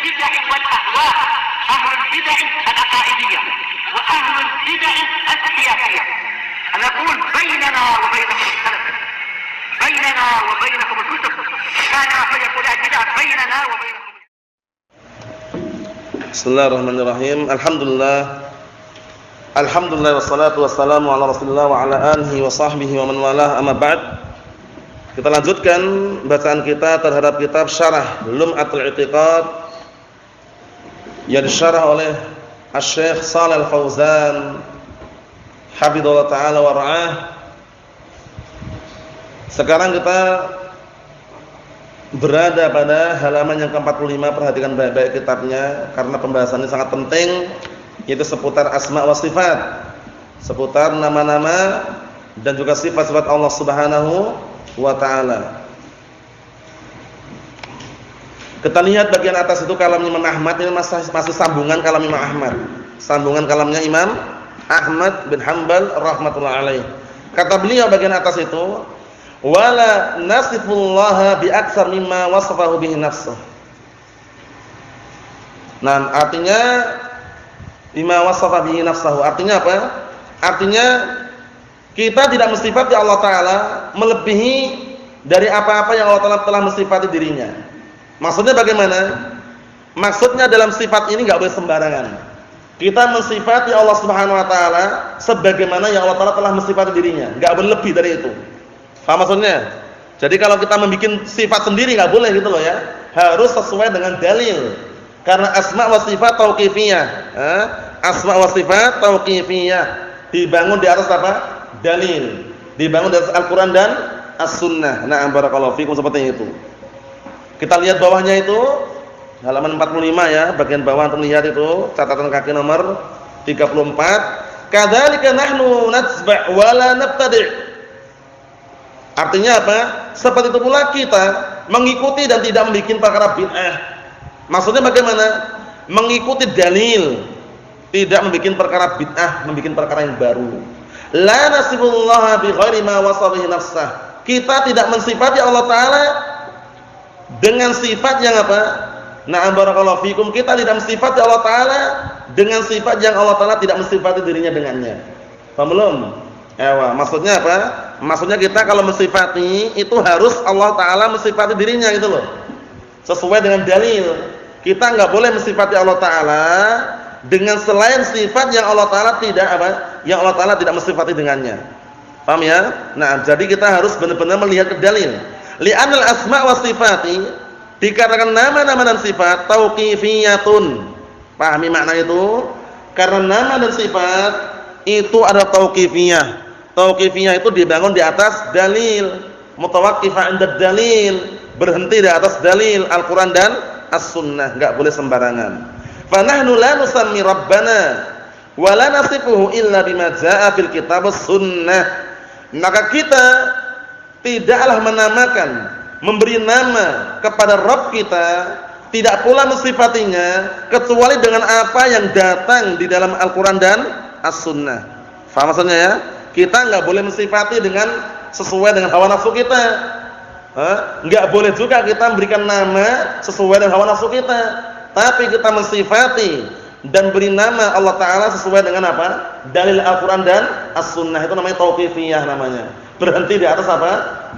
البدع والأهواء، أهل البدع العقائدية وأهل البدع السياسية. أنا أقول بيننا وبينكم السلف، بيننا وبينكم الكتب، كان فيقول البدع بيننا وبينكم. Bismillahirrahmanirrahim. Alhamdulillah wassalatu wassalamu ala Rasulillah wa ala alihi wa sahbihi wa man walah, amma ba'd. Kita lanjutkan bacaan kita terhadap kitab Syarah Lum'atul I'tiqad yang disyarah oleh Asy-Syaikh Shalal Fauzan hafizallahu taala wa ra'ah. Sekarang kita berada pada halaman yang ke-45. Perhatikan baik-baik kitabnya karena pembahasannya sangat penting, yaitu seputar asma wa sifat, seputar nama-nama dan juga sifat-sifat Allah Subhanahu wa taala. Kita lihat bagian atas itu kalam Imam Ahmad, ini masih sambungan kalam Imam Ahmad. Sambungan kalamnya Imam Ahmad bin Hanbal rahmatullah alaih. Kata beliau bagian atas itu, wala nasifullaha bi aktsar mimma wasafahu bihi nafsuh. Nah, artinya bima wasafa bihi nafsuhu, artinya apa? Artinya kita tidak mensifati Allah taala melebihi dari apa-apa yang Allah taala telah mensifati dirinya. Maksudnya bagaimana? Maksudnya dalam sifat ini enggak boleh sembarangan. Kita mensifati Allah Subhanahu wa taala sebagaimana yang Allah taala telah mensifati dirinya, enggak boleh lebih dari itu. Paham maksudnya? Jadi kalau kita membuat sifat sendiri nggak boleh gitu loh ya. Harus sesuai dengan dalil. Karena asma wa sifat tauqifiyah. Asma wa sifat tauqifiyah. Dibangun di atas apa? Dalil. Dibangun di atas Al-Qur'an dan As-Sunnah. Nah, barakallahu fikum, seperti itu. Kita lihat bawahnya itu halaman 45 ya, bagian bawah terlihat itu catatan kaki nomor 34. Kadzalika nahnu natsba' wa la nabtadi'. Artinya apa? Seperti itu pula kita mengikuti dan tidak membuat perkara bid'ah. Maksudnya bagaimana? Mengikuti dalil, tidak membuat perkara bid'ah, membuat perkara yang baru. La nasibullaha bi ghairi ma wasabihi nafsah. Kita tidak mensifati Allah taala dengan sifat yang apa? Na'am barakallahu fikum, kita tidak mensifati Allah taala dengan sifat yang Allah taala tidak mensifati dirinya dengannya. Paham belum? Maksudnya apa? Maksudnya kita kalau mensifati itu harus Allah taala mensifati dirinya gitu loh. Sesuai dengan dalil. Kita enggak boleh mensifati Allah taala dengan selain sifat yang Allah taala tidak apa? Yang Allah taala tidak mensifati dengannya. Paham ya? Nah, jadi kita harus benar-benar melihat ke dalil. Li'anal asma' wa sifati, dikarenakan nama-nama dan sifat tauqifiyatun. Pahami makna itu? Karena nama dan sifat itu ada tauqifiyah. Tauqifiyah itu dibangun di atas dalil, mutawaqqifah 'inda dalil, berhenti di atas dalil Al-Qur'an dan As-Sunnah, enggak boleh sembarangan. Fa nahnu la nusammi rabbana wa la nasifuhu illa bima jaa'a fil kitab was-sunnah. Maka kita tidaklah menamakan, memberi nama kepada Rabb kita, tidak pula mensifatinya kecuali dengan apa yang datang di dalam Al-Qur'an dan As-Sunnah. Faham maksudnya ya? Kita enggak boleh mensifati dengan sesuai dengan hawa nafsu kita. Enggak boleh juga kita memberikan nama sesuai dengan hawa nafsu kita. Tapi kita mensifati dan beri nama Allah taala sesuai dengan apa? Dalil Al-Qur'an dan As-Sunnah. Itu namanya tauqifiyah namanya. Berhenti di atas apa?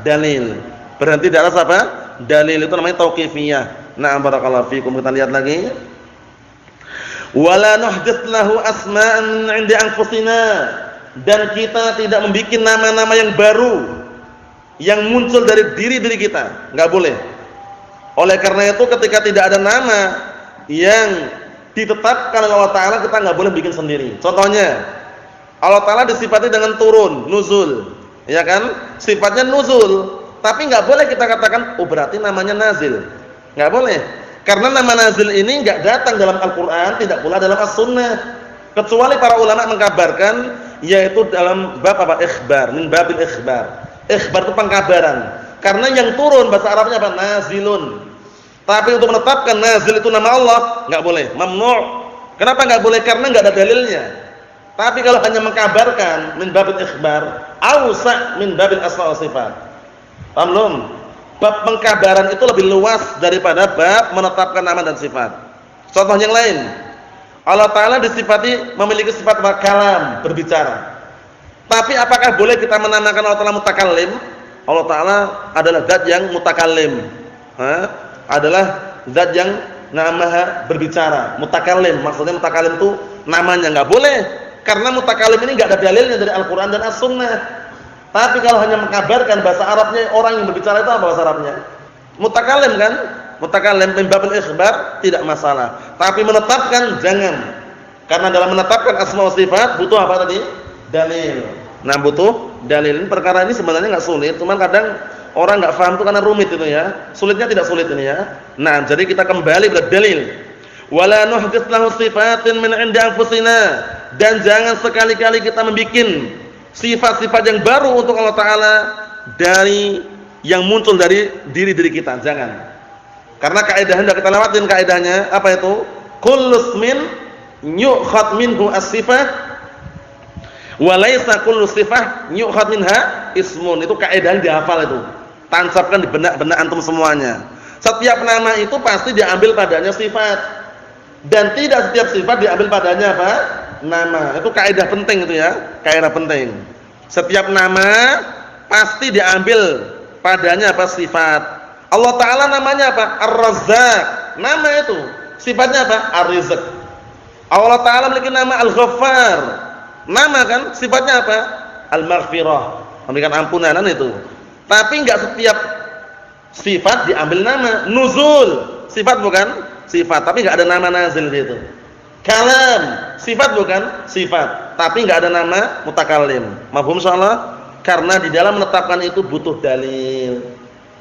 Dalil. Berhenti di atas apa? Dalil, itu namanya tauqifiyah. Nah, barakallahu fikum. Kita lihat lagi. Wala nuhdits lahu asma'an 'inda anfusina, dan kita tidak membuat nama-nama yang baru yang muncul dari diri-diri kita, enggak boleh. Oleh karena itu ketika tidak ada nama yang ditetapkan oleh Allah taala, kita enggak boleh bikin sendiri. Contohnya, Allah taala disifati dengan turun, nuzul, ya kan? Sifatnya nuzul, tapi enggak boleh kita katakan oh berarti namanya nazil. Enggak boleh. Karena nama nazil ini enggak datang dalam Al-Qur'an, tidak pula dalam As-Sunnah. Kecuali para ulama mengkabarkan, yaitu dalam bab apa? Ikhbar, min babil ikhbar. Ikhbar itu pengkabaran. Karena yang turun bahasa Arabnya apa? Nazilun. Tapi untuk menetapkan nazil itu nama Allah, enggak boleh. Mamnu'. Kenapa enggak boleh? Karena enggak ada dalilnya. Tapi kalau hanya mengkabarkan min babil ikhbar, awsa' min babil asma' wa sifat. Paham belum? Bab pengkabaran itu lebih luas daripada bab menetapkan nama dan sifat. Contoh yang lain, Allah Ta'ala disifati memiliki sifat kalam, berbicara. Tapi apakah boleh kita menamakan Allah Ta'ala mutakallim? Allah Ta'ala adalah zat yang mutakallim, adalah zat yang maha berbicara. Mutakallim, maksudnya mutakallim itu namanya, nggak boleh. Karena mutakallim ini nggak ada dalilnya dari Al-Quran dan As-Sunnah. Tapi kalau hanya mengkabarkan, bahasa Arabnya, orang yang berbicara itu apa bahasa Arabnya? Mutakallim kan? Mutakallim min babil ikhbar tidak masalah. Tapi menetapkan jangan. Karena dalam menetapkan asma wa sifat butuh apa tadi? Dalil. Nah, butuh dalil. Perkara ini sebenarnya enggak sulit, cuman kadang orang enggak paham itu karena rumit itu ya. Sulitnya tidak sulit ini ya. Nah, jadi kita kembali ke dalil. Wala nuhdits lahu sifatin min 'indi anfusina, dan jangan sekali-kali kita membikin sifat-sifat yang baru untuk Allah Ta'ala dari yang muncul dari diri-diri kita, jangan. Karena kaidah hendak kita lewatin kaidahnya apa itu? Kullu ismin yu'khad minhu as-sifah wa laisa kullu sifah yu'khad minha ismun. Itu kaidah yang dihafal itu. Tancapkan di benak-benak antum semuanya. Setiap nama itu pasti diambil padanya sifat, dan tidak setiap sifat diambil padanya apa? Nama. Itu kaidah penting itu ya, kaidah penting. Setiap nama pasti diambil padanya apa? Sifat. Allah Ta'ala namanya apa? Ar-Razzaq. Nama itu. Sifatnya apa? Ar-Rizq. Allah Ta'ala memiliki nama Al-Ghaffar. Nama kan? Sifatnya apa? Al-Maghfirah. Memberikan ampunan itu. Tapi enggak setiap sifat diambil nama. Nuzul. Sifat bukan? Sifat. Tapi enggak ada nama nazil di situ. Kalam. Sifat bukan? Sifat. Tapi enggak ada nama mutakallim. Mafhum insyaallah? Karena di dalam menetapkan itu butuh dalil.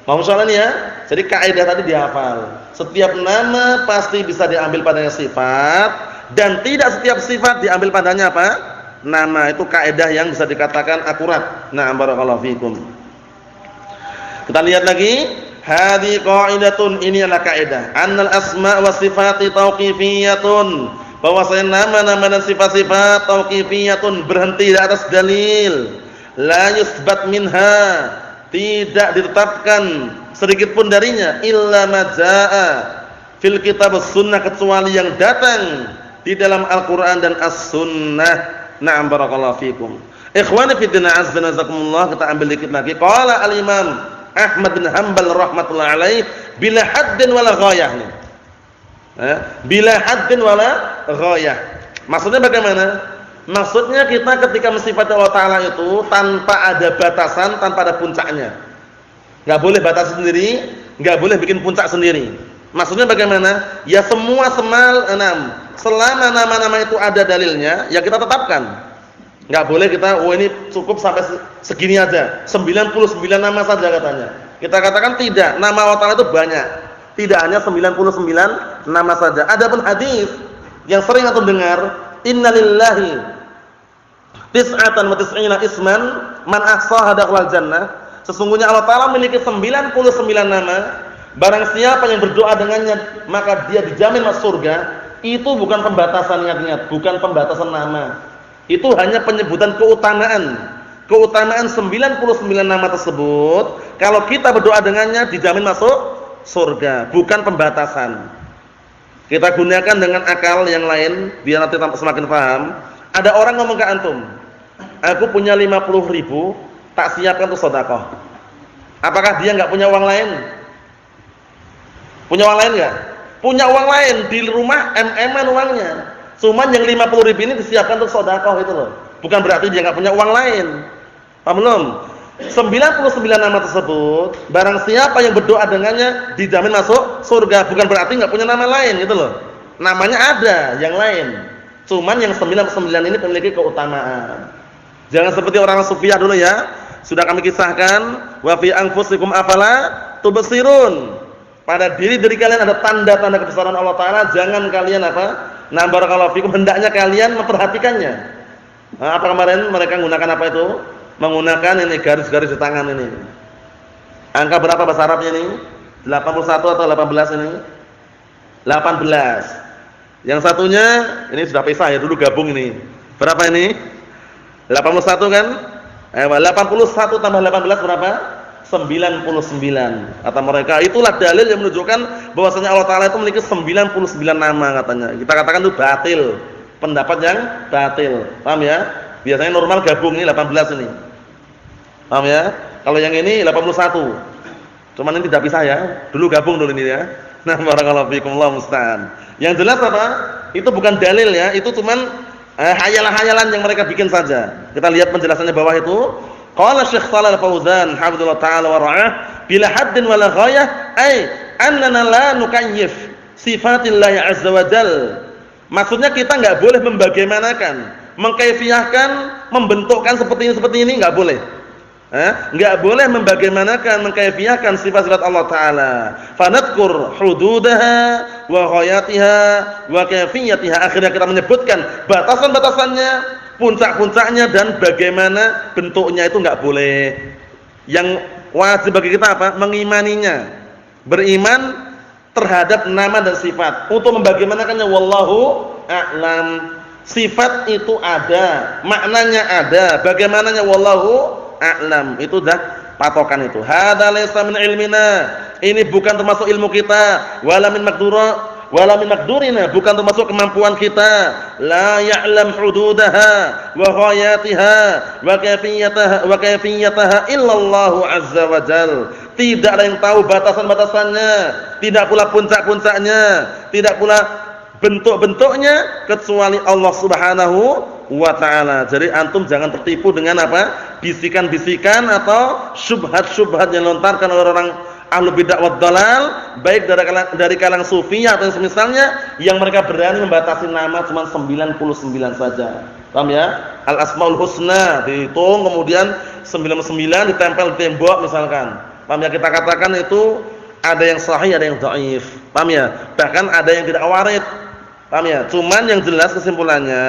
Mohon soalan ya. Jadi kaidah tadi dihafal. Setiap nama pasti bisa diambil padanya sifat, dan tidak setiap sifat diambil padanya apa? Nama. Itu kaidah yang bisa dikatakan akurat. Nah, barakallahu fikum. Kita lihat lagi. Hadhi qaidatun, ini adalah kaidah. Annal asma' wa sifati tauqifiyatun. Bahwasanya nama-nama dan sifat-sifat tauqifiyatun, berhenti di atas dalil. La yusbat minha, tidak ditetapkan sedikit pun darinya, illa ma jaa fil kitab sunnah, kecuali yang datang di dalam Al-Qur'an dan As-Sunnah. Na'am barakallahu fikum. Ikhwani fi din, azza wa jazakumullah. Kita ambil dikit lagi. Qala al-Imam Ahmad bin Hanbal rahmatullahi alaih, bila haddin wala ghayah. Bila haddin wala ghayah. Maksudnya bagaimana? Maksudnya kita ketika mensifati Allah Ta'ala itu tanpa ada batasan, tanpa ada puncaknya. Enggak boleh batas sendiri, enggak boleh bikin puncak sendiri. Maksudnya bagaimana? Ya semua selama nama-nama itu ada dalilnya, ya kita tetapkan. Enggak boleh kita, oh ini cukup sampai segini aja, 99 nama saja katanya. Kita katakan tidak, nama Allah Ta'ala itu banyak. Tidak hanya 99 nama saja. Adapun hadis yang sering antum dengar, innalillahi tis'atan wa tis'ina isman man ahsaha dakhala jannah. Sesungguhnya Allah Ta'ala memiliki 99 nama. Barang siapa yang berdoa dengannya, maka dia dijamin masuk surga. Itu bukan pembatasan, ingat-ingat, bukan pembatasan nama. Itu hanya penyebutan keutamaan. Keutamaan 99 nama tersebut, kalau kita berdoa dengannya dijamin masuk surga, bukan pembatasan. Kita gunakan dengan akal yang lain biar nanti semakin paham. Ada orang ngomong ke antum, aku punya 50.000, tak siapkan untuk sedekah. Apakah dia enggak punya uang lain? Punya uang lain enggak? Punya uang lain, di rumah MM-an uangnya. Cuman yang 50.000 ini disiapkan untuk sedekah itu loh. Bukan berarti dia enggak punya uang lain. Paham belum? 99 nama tersebut, barang siapa yang berdoa dengannya dijamin masuk surga, bukan berarti enggak punya nama lain gitu loh. Namanya ada yang lain. Cuman yang 99 ini memiliki keutamaan. Jangan seperti orang sufiah dulu ya. Sudah kami kisahkan, wa fi anfusikum afala tubsirun. Pada diri kalian ada tanda-tanda kebesaran Allah Ta'ala, jangan kalian apa? Nah, barakallahu fikum, hendaknya kalian memperhatikannya. Nah, apa kemarin mereka menggunakan apa itu? Menggunakan ini garis-garis di tangan ini. Angka berapa bahasa Arabnya ini? 81 atau 18 ini? 18. Yang satunya ini sudah pisah ya, dulu gabung ini. Berapa ini? 81 kan? 81 tambah 18 berapa? 99. Kata mereka, itulah dalil yang menunjukkan bahwasanya Allah Ta'ala itu memiliki 99 nama katanya. Kita katakan itu batil. Pendapat yang batil. Paham ya? Biasanya normal gabung ini 18 ini. Paham ya? Kalau yang ini 81. Cuman ini tidak bisa ya. Dulu gabung dulu ini ya. Nah, barakallahu fikum, Allah musta'an. Yang jelas apa? Itu bukan dalil ya. Itu cuman hayalan-hayalan yang mereka bikin saja. Kita lihat penjelasannya bawah itu. Qala Syekh Shalal Fauzan hafizallahu taala wa ra'ah bila haddin wala ghayah ay annana la nukayyif sifatillah azza wa jal. Maksudnya kita enggak boleh membagaimanakan, mengkaifiyahkan, membentukkan seperti ini enggak boleh. Enggak boleh membagaimanakan, mengkaifiyahkan sifat-sifat Allah Taala. Fanadhkur hududaha wa ghayatiha wa kaifiyatiha. Akhirnya kita menyebutkan batasan-batasannya, puncak-puncaknya dan bagaimana bentuknya, itu enggak boleh. Yang wajib bagi kita apa? Mengimaninya. Beriman terhadap nama dan sifat. Untuk membagaimanakannya wallahu a'lam. Sifat itu ada, maknanya ada, bagaimananya wallahu a'lam. Itu dah patokan itu. Hadza laysa min ilmina. Ini bukan termasuk ilmu kita, wala min maqdurina, bukan termasuk kemampuan kita. La ya'lam hududaha wa ghayatiha wa kayfiyataha illallahu azza wa jal. Tidak ada yang tahu batasan-batasannya, tidak pula puncak-puncaknya, tidak pula bentuk-bentuknya kecuali Allah Subhanahu wa taala. Jadi antum jangan tertipu dengan apa? Bisikan-bisikan atau syubhat-syubhat yang dilontarkan oleh orang ahlu bid'ah wad dalal, baik dari kalangan sufi atau yang semisalnya, yang mereka berani membatasi nama cuma 99 saja. Paham ya? Al asmaul husna dihitung, kemudian 99 ditempel di tembok misalkan. Paham ya? Kita katakan itu ada yang sahih, ada yang dhaif. Paham ya? Bahkan ada yang tidak warid. Paham ya? Cuman yang jelas kesimpulannya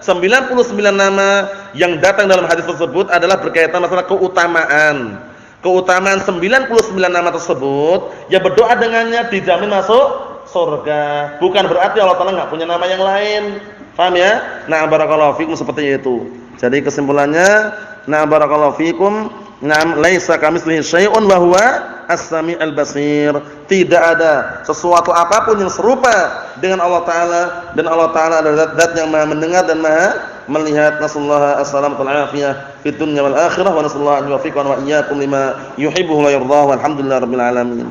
99 nama yang datang dalam hadis tersebut adalah berkaitan masalah keutamaan. Keutamaan 99 nama tersebut, ya berdoa dengannya dijamin masuk surga. Bukan berarti Allah Taala enggak punya nama yang lain. Paham ya? Nah, barakallahu fikum, seperti itu. Jadi kesimpulannya, nah barakallahu fikum, nah laisa kamitslihi syai'un wa huwa as-sami'ul basir. Tidak ada sesuatu apapun yang serupa dengan Allah Taala, dan Allah Taala adalah zat yang Maha mendengar dan Maha melihat. Nasallahu as-salamata wal afiyah fid dunya wal akhirah, wa nasallahu an yuwaffiqana wa iyyakum lima yuhibbu wa yardah. Walhamdulillahirabbil alamin.